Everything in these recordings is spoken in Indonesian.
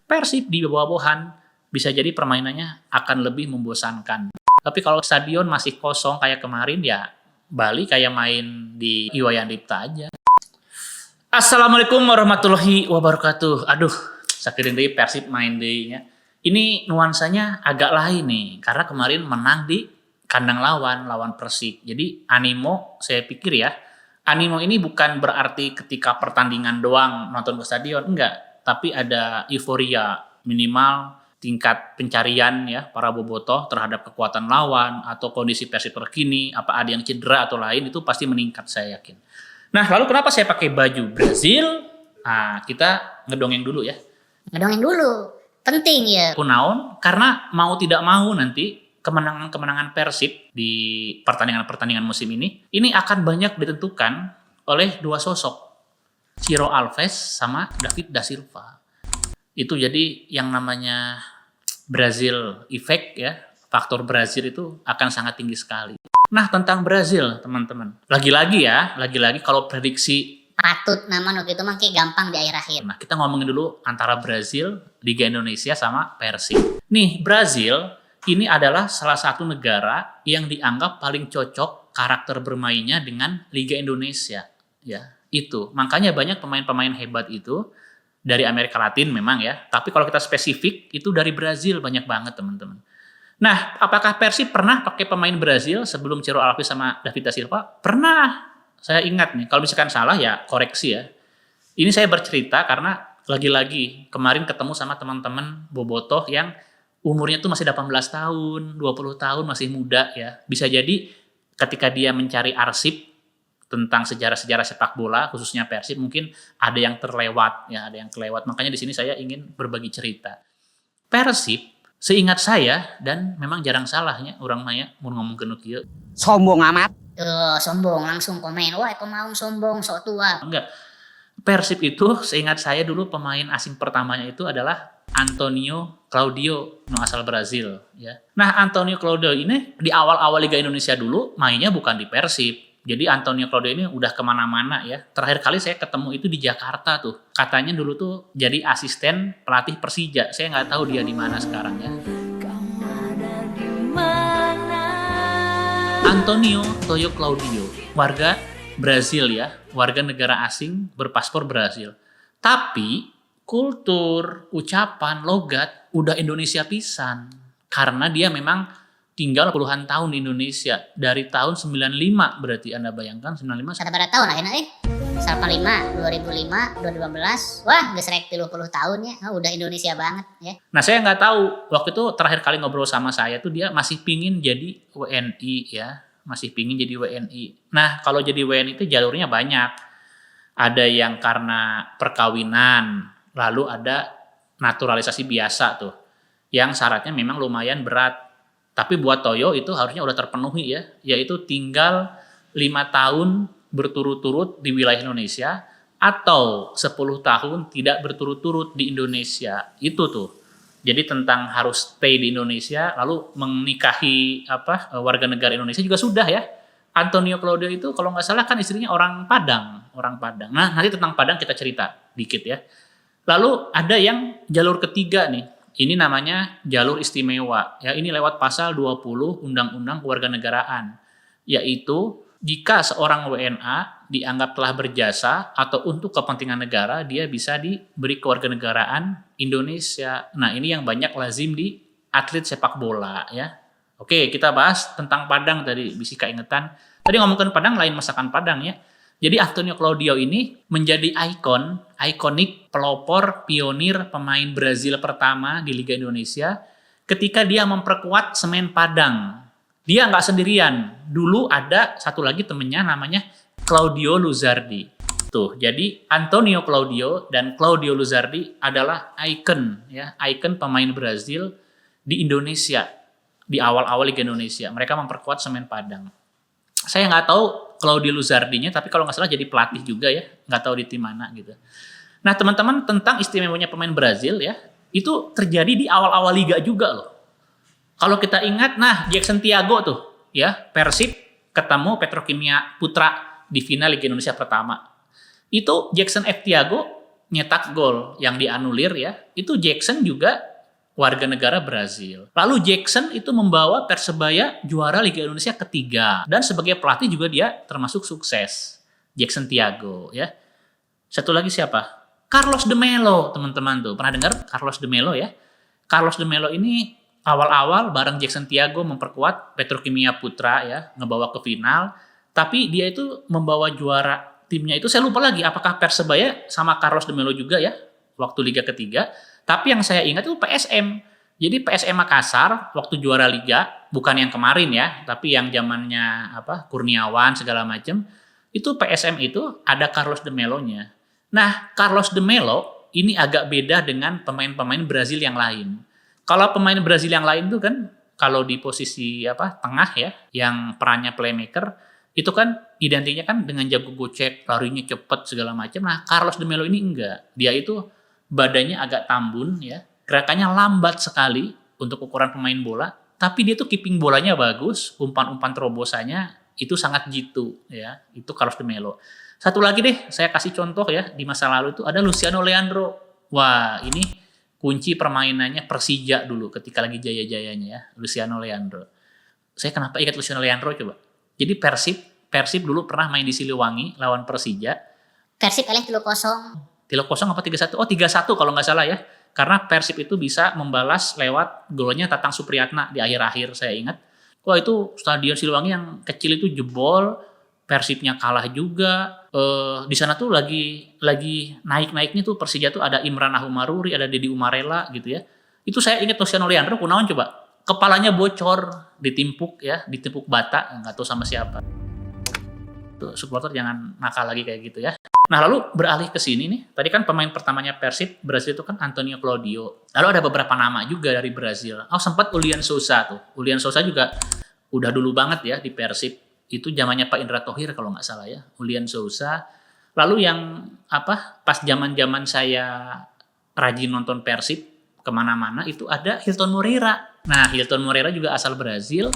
Persib di bawah-bawahan bisa jadi permainannya akan lebih membosankan. Tapi kalau stadion masih kosong kayak kemarin ya Bali kayak main di Iwayan Dipta aja. Assalamualaikum warahmatullahi wabarakatuh. Aduh, sakirin deui Persib main deui nya. Ini nuansanya agak lain nih karena kemarin menang di kandang lawan Persik. Jadi animo saya pikir ya, animo ini bukan berarti ketika pertandingan doang nonton ke stadion, enggak, tapi ada euforia minimal tingkat pencarian ya para bobotoh terhadap kekuatan lawan atau kondisi Persib terkini, apa ada yang cedera atau lain itu pasti meningkat saya yakin. Nah, lalu kenapa saya pakai baju Brazil? Nah, kita ngedongeng dulu ya. Ngedongeng dulu, penting ya. Kunaon? Karena mau tidak mau nanti kemenangan Persib di pertandingan musim ini akan banyak ditentukan oleh dua sosok, Ciro Alves sama David da Silva. Itu jadi yang namanya Brazil effect ya, faktor Brazil itu akan sangat tinggi sekali. Nah, tentang Brazil teman-teman, lagi-lagi kalau prediksi Patut nama nu kitu mah gampang di akhir-akhir. Nah, kita ngomongin dulu antara Brazil, Liga Indonesia sama Persib. Nih, Brazil ini adalah salah satu negara yang dianggap paling cocok karakter bermainnya dengan Liga Indonesia. Ya, itu. Makanya banyak pemain-pemain hebat itu dari Amerika Latin memang ya. Tapi kalau kita spesifik, itu dari Brazil banyak banget teman-teman. Nah, apakah Persib pernah pakai pemain Brazil sebelum Ciro Alves sama David da Silva? Pernah. Saya ingat nih, kalau misalkan salah ya koreksi ya. Ini saya bercerita karena lagi-lagi kemarin ketemu sama teman-teman bobotoh yang umurnya tuh masih 18 tahun, 20 tahun, masih muda ya. Bisa jadi ketika dia mencari arsip tentang sejarah-sejarah sepak bola, khususnya Persib, mungkin ada yang terlewat ya, ada yang kelewat. Makanya di sini saya ingin berbagi cerita. Persib, seingat saya, dan memang jarang salahnya, orang maya mau ngomong ke kieu. Sombong amat. Sombong langsung komen, wah itu mau sombong sok tua. Enggak. Persib itu seingat saya dulu pemain asing pertamanya itu adalah Antonio Claudio, asal Brazil ya. Nah, Antonio Claudio ini di awal-awal Liga Indonesia dulu mainnya bukan di Persib. Jadi Antonio Claudio ini udah kemana-mana ya. Terakhir kali saya ketemu itu di Jakarta tuh. Katanya dulu tuh jadi asisten pelatih Persija. Saya nggak tahu dia di mana sekarang ya. Antonio Toyo Claudio, warga Brazil ya, warga negara asing berpaspor Brazil. Tapi kultur, ucapan, logat udah Indonesia pisan. Karena dia memang tinggal puluhan tahun di Indonesia. Dari tahun 95 berarti Anda bayangkan 95. Sabaraha tahun akhirnya 95, 2005, 2015. Wah, geus rek 30 tahun ya. Oh, udah Indonesia banget ya. Nah, saya nggak tahu. Waktu itu terakhir kali ngobrol sama saya tuh dia masih pingin jadi WNI ya. Masih pingin jadi WNI. Nah, kalau jadi WNI itu jalurnya banyak. Ada yang karena perkawinan, lalu ada naturalisasi biasa tuh. Yang syaratnya memang lumayan berat. Tapi buat Toyo itu harusnya udah terpenuhi ya. Yaitu tinggal 5 tahun berturut-turut di wilayah Indonesia atau 10 tahun tidak berturut-turut di Indonesia. Itu tuh. Jadi tentang harus stay di Indonesia lalu menikahi warga negara Indonesia juga sudah ya. Antonio Claudio itu kalau nggak salah kan istrinya orang Padang. Nah, nanti tentang Padang kita cerita dikit ya. Lalu ada yang jalur ketiga nih. Ini namanya jalur istimewa. Ya, ini lewat pasal 20 Undang-Undang Kewarganegaraan. Yaitu jika seorang WNA dianggap telah berjasa atau untuk kepentingan negara, dia bisa diberi kewarganegaraan Indonesia. Nah, ini yang banyak lazim di atlet sepak bola ya. Oke, kita bahas tentang Padang tadi, bisa keingetan. Tadi ngomongin Padang lain masakan Padang ya. Jadi Antonio Claudio ini menjadi ikonik pelopor pionir pemain Brazil pertama di Liga Indonesia ketika dia memperkuat Semen Padang. Dia nggak sendirian. Dulu ada satu lagi temennya namanya Claudio Luzardi. Tuh, jadi Antonio Claudio dan Claudio Luzardi adalah ikon pemain Brazil di Indonesia di awal-awal Liga Indonesia. Mereka memperkuat Semen Padang. Saya nggak tahu Claudio Luzardinya, tapi kalau nggak salah jadi pelatih juga ya, nggak tahu di tim mana gitu. Nah, teman-teman, tentang istimewanya pemain Brazil ya, itu terjadi di awal-awal liga juga loh. Kalau kita ingat, nah Jackson Thiago tuh ya, Persib ketemu Petrokimia Putra di final Liga Indonesia pertama. Itu Jackson F. Thiago nyetak gol yang dianulir ya, itu Jackson juga warga negara Brazil. Lalu Jackson itu membawa Persebaya juara Liga Indonesia ketiga. Dan sebagai pelatih juga dia termasuk sukses. Jackson Thiago ya. Satu lagi siapa? Carlos de Melo, teman-teman tuh. Pernah dengar Carlos de Melo ya? Carlos de Melo ini awal-awal bareng Jackson Thiago memperkuat Petrokimia Putra ya, ngebawa ke final. Tapi dia itu membawa juara timnya itu, saya lupa lagi apakah Persebaya sama Carlos de Melo juga ya waktu Liga ketiga. Tapi yang saya ingat itu PSM. Jadi PSM Makassar waktu juara Liga, bukan yang kemarin ya, tapi yang zamannya Kurniawan segala macam, itu PSM itu ada Carlos de Melo-nya. Nah, Carlos de Melo ini agak beda dengan pemain-pemain Brazil yang lain. Kalau pemain Brazil yang lain tuh kan kalau di posisi tengah ya, yang perannya playmaker, itu kan identiknya kan dengan jago gocek, larinya cepat segala macam. Nah, Carlos de Melo ini enggak. Dia itu badannya agak tambun ya, gerakannya lambat sekali untuk ukuran pemain bola, tapi dia tuh keeping bolanya bagus, umpan-umpan terobosannya itu sangat jitu ya. Itu Carlos de Melo. Satu lagi deh, saya kasih contoh ya, di masa lalu itu ada Luciano Leandro. Wah, ini kunci permainannya Persija dulu ketika lagi jaya-jayanya ya, Luciano Leandro. Saya kenapa ingat Luciano Leandro coba? Jadi Persib dulu pernah main di Siliwangi lawan Persija. Persib kalah 3-0. 3-0 apa 3-1? Oh 3-1 kalau nggak salah ya. Karena Persib itu bisa membalas lewat golnya Tatang Supriyatna di akhir-akhir saya ingat. Wah itu stadion Siliwangi yang kecil itu jebol. Persibnya kalah juga. Di sana tuh lagi naik-naiknya tuh Persija tuh ada Imran Ahumaruri, ada Deddy Umarela gitu ya. Itu saya ingat Luciano Leandro kunaon coba. Kepalanya bocor, ditimpuk bata, nggak tahu sama siapa. Tuh supporter jangan nakal lagi kayak gitu ya. Nah lalu beralih ke sini nih, tadi kan pemain pertamanya Persib Brazil itu kan Antonio Claudio. Lalu ada beberapa nama juga dari Brazil. Oh sempat Ulian Sousa tuh. Ulian Sousa juga udah dulu banget ya di Persib. Itu zamannya Pak Indra Thohir kalau nggak salah ya. Ulian Sousa. Lalu yang pas zaman-zaman saya rajin nonton Persib kemana-mana itu ada Hilton Moreira. Nah Hilton Moreira juga asal Brazil.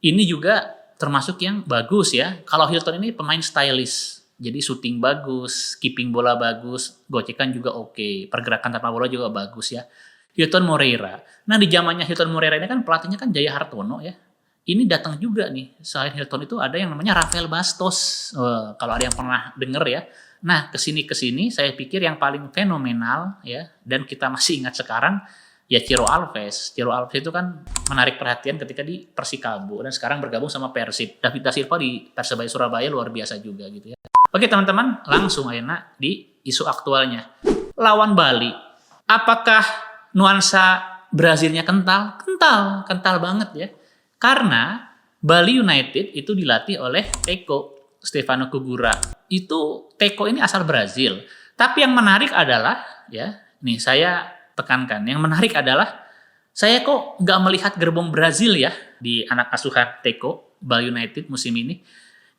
Ini juga termasuk yang bagus ya. Kalau Hilton ini pemain stylish. Jadi shooting bagus, keeping bola bagus, gocekan juga oke, pergerakan tanpa bola juga bagus ya. Hilton Moreira. Nah di zamannya Hilton Moreira ini kan pelatihnya kan Jaya Hartono ya. Ini datang juga nih, selain Hilton itu ada yang namanya Rafael Bastos. Kalau ada yang pernah denger ya. Nah kesini saya pikir yang paling fenomenal ya, dan kita masih ingat sekarang ya Ciro Alves. Ciro Alves itu kan menarik perhatian ketika di Persikabo dan sekarang bergabung sama Persib. David da Silva di Persebaya Surabaya luar biasa juga gitu ya. Oke teman-teman, langsung aja di isu aktualnya. Lawan Bali, apakah nuansa Brazilnya kental? Kental banget ya. Karena Bali United itu dilatih oleh Teko Stefano Kugura. Itu Teko ini asal Brazil. Tapi yang menarik adalah ya, nih saya tekankan, yang menarik adalah saya kok nggak melihat gerbong Brazil ya di anak asuhan Teko Bali United musim ini.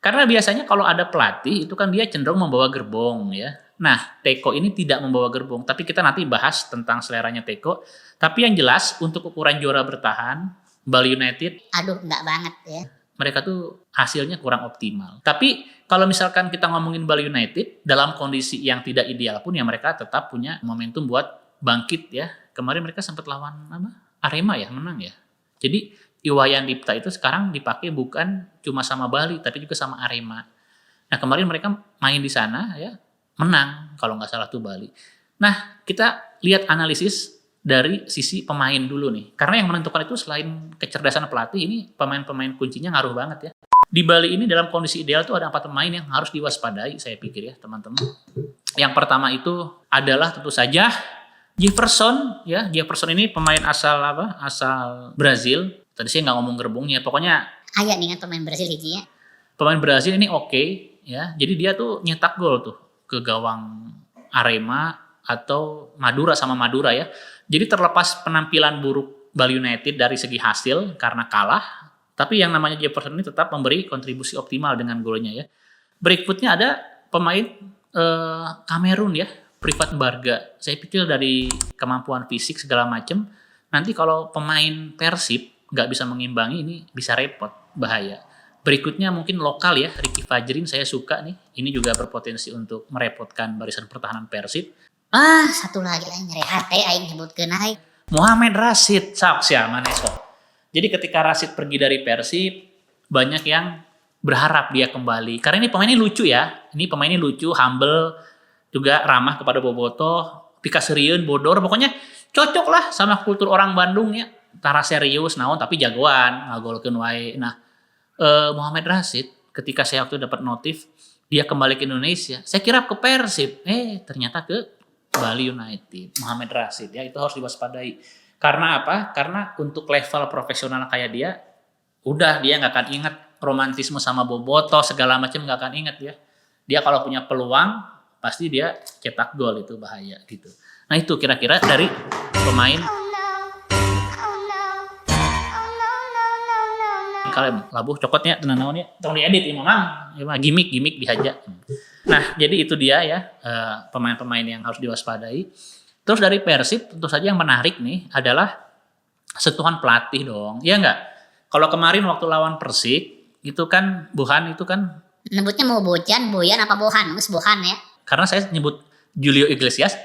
Karena biasanya kalau ada pelatih itu kan dia cenderung membawa gerbong ya. Nah, Teko ini tidak membawa gerbong, tapi kita nanti bahas tentang seleranya Teko. Tapi yang jelas untuk ukuran juara bertahan Bali United, aduh enggak banget ya. Mereka tuh hasilnya kurang optimal. Tapi kalau misalkan kita ngomongin Bali United dalam kondisi yang tidak ideal pun ya mereka tetap punya momentum buat bangkit ya. Kemarin mereka sempat lawan Arema ya, menang ya. Jadi Iwayan Dipta itu sekarang dipakai bukan cuma sama Bali, tapi juga sama Arema. Nah kemarin mereka main di sana ya, menang kalau nggak salah tuh Bali. Nah kita lihat analisis dari sisi pemain dulu nih. Karena yang menentukan itu selain kecerdasan pelatih, ini pemain-pemain kuncinya ngaruh banget ya. Di Bali ini dalam kondisi ideal tuh ada 4 pemain yang harus diwaspadai saya pikir ya teman-teman. Yang pertama itu adalah tentu saja Jefferson ya. Jefferson ini pemain asal Brazil. Tadi saya nggak ngomong gerbongnya, pokoknya Aya nih kan pemain Brazil hiji ya. Pemain Brazil ini oke ya. Jadi dia tuh nyetak gol tuh ke gawang Arema atau Madura sama Madura ya. Jadi terlepas penampilan buruk Bali United dari segi hasil karena kalah, tapi yang namanya Jefferson ini tetap memberi kontribusi optimal dengan golnya ya. Berikutnya ada pemain Kamerun ya, Privat Mbarga. Saya pikir dari kemampuan fisik segala macam, nanti kalau pemain Persib nggak bisa mengimbangi ini bisa repot, bahaya. Berikutnya mungkin lokal ya, Ricky Fajrin saya suka nih. Ini juga berpotensi untuk merepotkan barisan pertahanan Persib. Satu lagi aing nyeri hate aing nyebutkeun aing. Mohamed Rashid, sia mana sok. Jadi ketika Rashid pergi dari Persib, banyak yang berharap dia kembali. Karena ini pemainnya lucu ya. Ini pemainnya lucu, humble, juga ramah kepada bobotoh, pika seriun, bodor, pokoknya cocok lah sama kultur orang Bandung ya. Tara serius, naon tapi jagoan, ngagolkeun wae. Nah, Mohamed Rashid ketika saya waktu dapat notif dia kembali ke Indonesia, saya kira ke Persib, ternyata ke Bali United. Mohamed Rashid ya, itu harus diwaspadai. Karena apa? Karena untuk level profesional kayak dia, udah dia nggak akan ingat romantisme sama bobotoh segala macam, nggak akan ingat ya. Dia kalau punya peluang pasti dia cetak gol, itu bahaya gitu. Nah itu kira-kira dari pemain. Kalian labuh cokotnya tenan naon ya, tong diedit ieu mah gimmick dihaja. Nah, jadi itu dia ya pemain-pemain yang harus diwaspadai. Terus dari Persib tentu saja yang menarik nih adalah sentuhan pelatih dong. Ya enggak? Kalau kemarin waktu lawan Persik itu kan Bohan itu kan, Nyebutnya mau Boyan apa Bohan? Geus Bohan ya. karena saya nyebut Julio Iglesias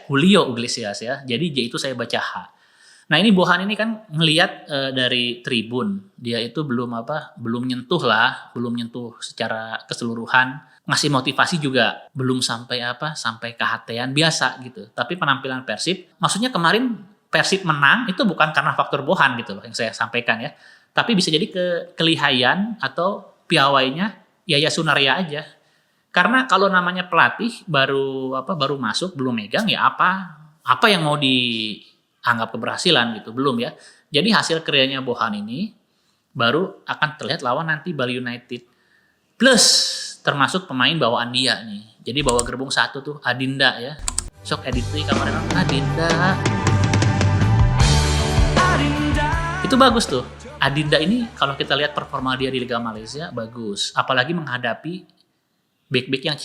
ya. Jadi J itu saya baca H. Nah ini Bohan ini kan ngelihat dari tribun, dia itu belum nyentuh secara keseluruhan, ngasih motivasi juga belum sampai kehatean biasa gitu. Tapi penampilan Persib, maksudnya kemarin Persib menang itu bukan karena faktor Bohan gitu loh yang saya sampaikan ya, tapi bisa jadi kelihayan atau piawainya Yaya Sunaria aja. Karena kalau namanya pelatih baru masuk belum megang ya apa yang mau dianggap keberhasilan gitu, belum ya. Jadi hasil karyanya Bohan ini baru akan terlihat lawan nanti Bali United. Plus termasuk pemain bawaan dia nih. Jadi bawa gerbong satu tuh Adinda ya. Sok edit nih kemarin Adinda. Itu bagus tuh. Adinda ini kalau kita lihat performa dia di Liga Malaysia bagus. Apalagi menghadapi back-back yang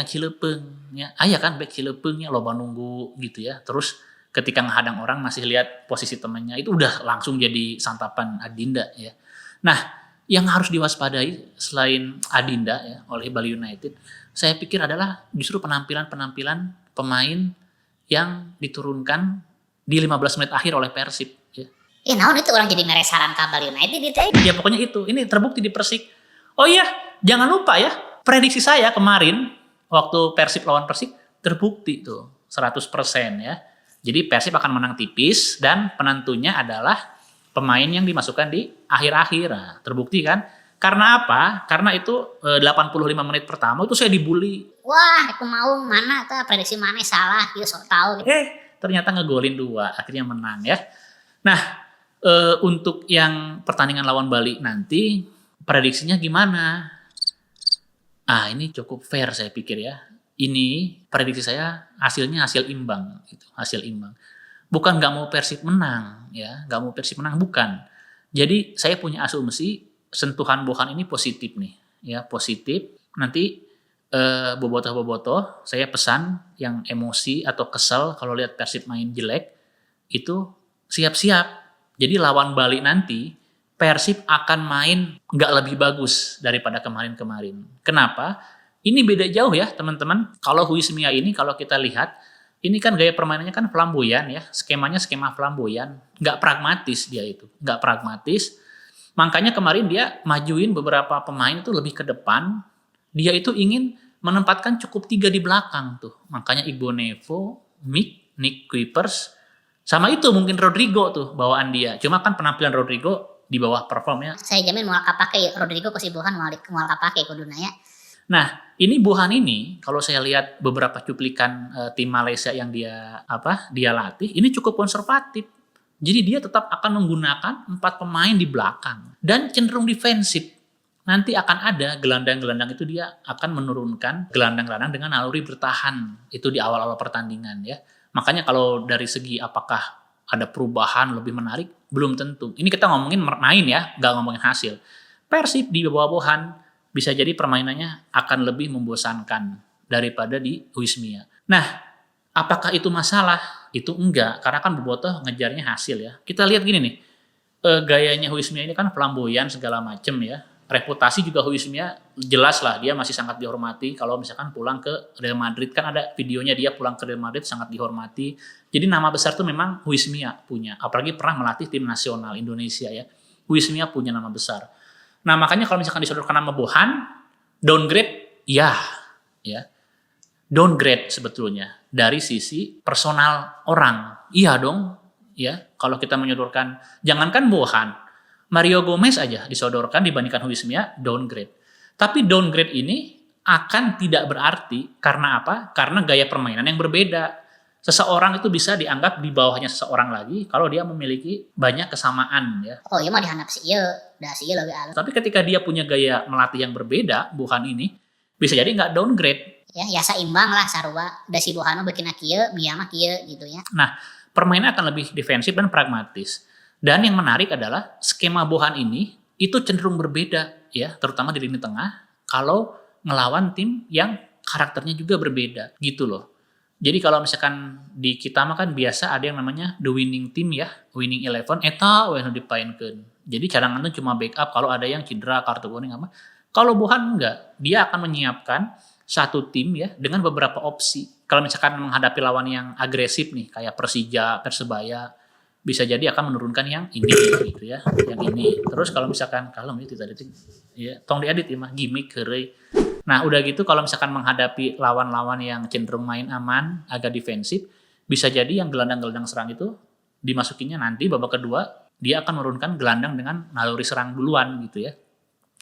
cilepeng ya. Ya kan back cilepengnya loba nunggu gitu ya. Terus ketika menghadang orang masih lihat posisi temannya, itu udah langsung jadi santapan Adinda ya. Nah, yang harus diwaspadai selain Adinda ya oleh Bali United, saya pikir adalah justru penampilan pemain yang diturunkan di 15 menit akhir oleh Persib ya. Naon itu orang jadi meresaran ka Bali United itu. Ya pokoknya itu. Ini terbukti di Persik. Oh iya, jangan lupa ya, prediksi saya kemarin waktu Persib lawan Persik terbukti tuh 100% ya. Jadi Persib akan menang tipis dan penentunya adalah pemain yang dimasukkan di akhir-akhir. Nah, terbukti kan? Karena apa? Karena itu 85 menit pertama itu saya dibully. Wah, aku mau mana tuh prediksi mana salah, dia sok tahu. Ternyata ngegolin 2, akhirnya menang ya. Nah, untuk yang pertandingan lawan Bali nanti prediksinya gimana? Ini cukup fair saya pikir ya. Ini prediksi saya hasilnya hasil imbang gitu, hasil imbang. Bukan nggak mau Persib menang ya, nggak mau Persib menang bukan. Jadi saya punya asumsi sentuhan Bohan ini positif nih, ya positif. Nanti bobotoh saya pesan yang emosi atau kesel kalau lihat Persib main jelek itu siap-siap. Jadi lawan Bali nanti Persib akan main nggak lebih bagus daripada kemarin-kemarin. Kenapa? Ini beda jauh ya teman-teman. Kalau Luis Mia ini kalau kita lihat, ini kan gaya permainannya kan flamboyan ya. Skemanya skema flamboyan. Nggak pragmatis dia itu. Nggak pragmatis. Makanya kemarin dia majuin beberapa pemain itu lebih ke depan. Dia itu ingin menempatkan cukup 3 di belakang tuh. Makanya Igbo Nevo, Nick Kuipers, sama itu mungkin Rodrigo tuh bawaan dia. Cuma kan penampilan Rodrigo di bawah performnya. Saya jamin mau kapake Rodrigo ku si Bohan mau kapake kuduna ya. Nah, ini Bohan ini kalau saya lihat beberapa cuplikan tim Malaysia yang dia latih, ini cukup konservatif. Jadi dia tetap akan menggunakan 4 pemain di belakang dan cenderung defensif. Nanti akan ada gelandang-gelandang itu dia akan menurunkan gelandang-gelandang dengan naluri bertahan itu di awal-awal pertandingan ya. Makanya kalau dari segi apakah ada perubahan lebih menarik, belum tentu. Ini kita ngomongin main ya, nggak ngomongin hasil. Persib di bawah Bohan bisa jadi permainannya akan lebih membosankan daripada di Luis Mia. Nah, apakah itu masalah? Itu enggak, karena kan bobotoh ngejarnya hasil ya. Kita lihat gini nih, gayanya Luis Mia ini kan flamboyan segala macem ya. reputasi juga Luis Milla jelas lah dia masih sangat dihormati. Kalau misalkan pulang ke Real Madrid kan ada videonya dia pulang ke Real Madrid sangat dihormati. Jadi nama besar tuh memang Luis Milla punya. Apalagi pernah melatih tim nasional Indonesia ya. Luis Milla punya nama besar. Nah makanya kalau misalkan disodorkan nama Bohan, downgrade ya, downgrade sebetulnya dari sisi personal orang. Iya dong, ya kalau kita menyodorkan, jangankan Bohan, Mario Gomez aja disodorkan dibandingkan Luis Milla, downgrade. Tapi downgrade ini akan tidak berarti karena apa? Karena gaya permainan yang berbeda. Seseorang itu bisa dianggap di bawahnya seseorang lagi kalau dia memiliki banyak kesamaan ya. Oh iya mah dihandap si ieu, da si ieu lebih alus. Tapi ketika dia punya gaya melatih yang berbeda, Bohan ini bisa jadi nggak downgrade. Ya seimbang lah sarua. Da si Bohan mah bikin kieu, Milla mah kieu gitu ya. Nah, permainan akan lebih defensif dan pragmatis. Dan yang menarik adalah skema Bohan ini itu cenderung berbeda ya, terutama di lini tengah kalau ngelawan tim yang karakternya juga berbeda gitu loh. Jadi kalau misalkan di kita mah kan biasa ada yang namanya the winning team ya, winning 11 eta we nu dipaenkeun. Jadi cadangan itu cuma backup kalau ada yang cedera, kartu kuning apa. Kalau Bohan enggak, dia akan menyiapkan satu tim ya dengan beberapa opsi. Kalau misalkan menghadapi lawan yang agresif nih kayak Persija, Persebaya, bisa jadi akan menurunkan yang ini gitu ya, yang ini. Terus kalau misalkan kalau itu tadi ya tong diedit ya mah gimmick heureuy. Nah, udah gitu kalau misalkan menghadapi lawan-lawan yang cenderung main aman, agak defensif, bisa jadi yang gelandang-gelandang serang itu dimasukinnya nanti babak kedua dia akan menurunkan gelandang dengan naluri serang duluan gitu ya.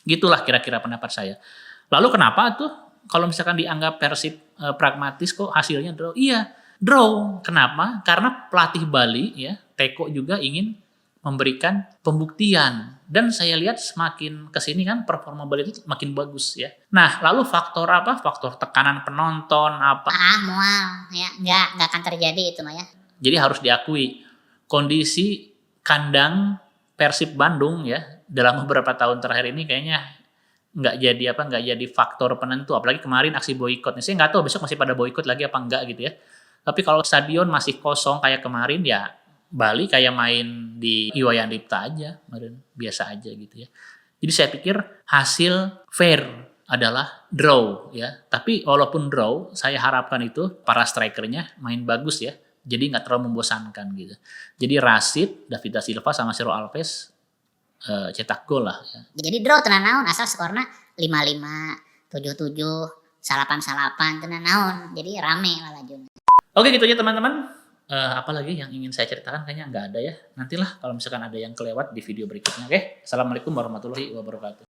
Gitulah kira-kira pendapat saya. Lalu kenapa tuh kalau misalkan dianggap Persib pragmatis kok hasilnya draw? Iya, draw. Kenapa? Karena pelatih Bali ya, Teko juga ingin memberikan pembuktian dan saya lihat semakin kesini kan performa Bali itu makin bagus ya. Nah lalu faktor apa? Faktor tekanan penonton apa? Mual ya nggak akan terjadi itu mah ya. Jadi harus diakui kondisi kandang Persib Bandung ya dalam beberapa tahun terakhir ini kayaknya nggak jadi faktor penentu. Apalagi kemarin aksi boykot. Saya nggak tahu besok masih pada boykot lagi apa enggak gitu ya. Tapi kalau stadion masih kosong kayak kemarin ya Bali kayak main di Iwayan Dipta aja, biasa aja gitu ya. Jadi saya pikir hasil fair adalah draw ya. Tapi walaupun draw, saya harapkan itu para strikernya main bagus ya. Jadi nggak terlalu membosankan gitu. Jadi Rashid, David da Silva sama Ciro Alves cetak gol lah. Ya. Jadi draw tenan naon asal skorna 5-5, 7-7, 8-8 tenan naon. Jadi rame lah lajuna. Oke gitu aja teman-teman. Apalagi yang ingin saya ceritakan kayaknya nggak ada ya. Nantilah kalau misalkan ada yang kelewat di video berikutnya. Oke, assalamualaikum warahmatullahi wabarakatuh.